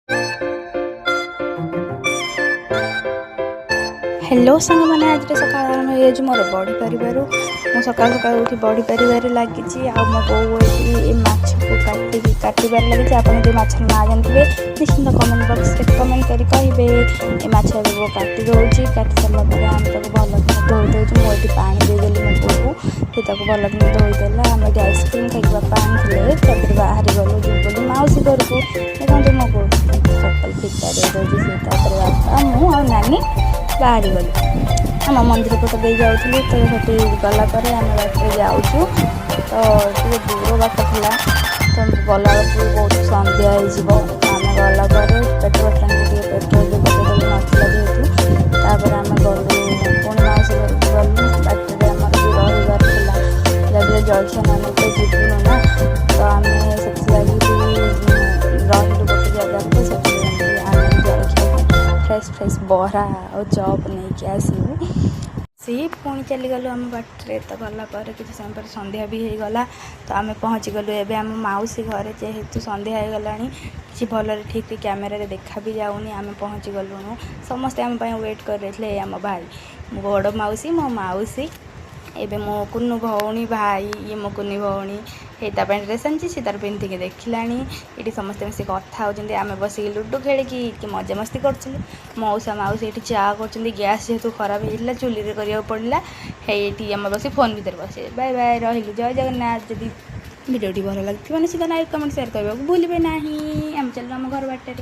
Hello सांग मैंने आज सका आरम्भ हो मोर बढ़ी पार मु सका सका उठी बढ़ी पारे लगी मो बो ये माछ को काटार लगी आप माछ ना जानते निश्चिंत कमेंट बॉक्स में कमेंट कर कहे ये माछ वो काटी दूसरी काटी सारापर आम तक भल धोई दूँ मुझे पा देदेली मो बो को भल धोईदेला आम ये आइसक्रीम खाई बापा आनी बाहर गलु जो बोली मौसी घर को देखते मो बो चप्पल फिटा दे दूसरी बापा मु नानी बाहरी गलु आम मंदिर पट दे जाऊँ तो से गलापर आम बाटे जाऊँ तो दूर बाट था तो गला बहुत सन्ध्या होम गलापर पेट्रोल टांगी पेट्रोल पकड़ नाला जेहेतु आम गलु पुणी मौसी घर को गलु बाटर आमर भी रहीबार था जलखिया मान तो जीवनु ना तो आम से रही गोटे जगह को जलखिया फ्रेश फ्रेश बरा और चप नहीं आसू सी पुणी चलीगलु आम बाटे तो गलापर कि समय पर सन्ध्या भी हो गला तो आम पहुँची गलु एवं आम मौसी घरे जेहेतु सन्ध्या हो गला कि भल ठीक कैमेरा देखा भी जाऊनी आम पहुँची गलुणु समस्ते आम वेट कर रहे आम भाई मो बड़ मौसी मो मौसी एबे मो कुन्नू भौणी भाई ये मो कुन्नी भौणी हेता ड्रेस आनी सी तार पिंधिकी देखला ये समस्ते मिस कथा होती आम बस लुडो खेलिकी मजा मस्ती कर मौसा मौसी ये चा कर गैस जेहेतु खराब होता चूल्हि करा पड़ा ये आम बस फोन भितर बसे बाय बाय रही जय जगन्नाथ जदि भिडियो भल लगी निश्चित लाइक कमेंट शेयर करने को भूलें ना आम चल आम घर बाटे।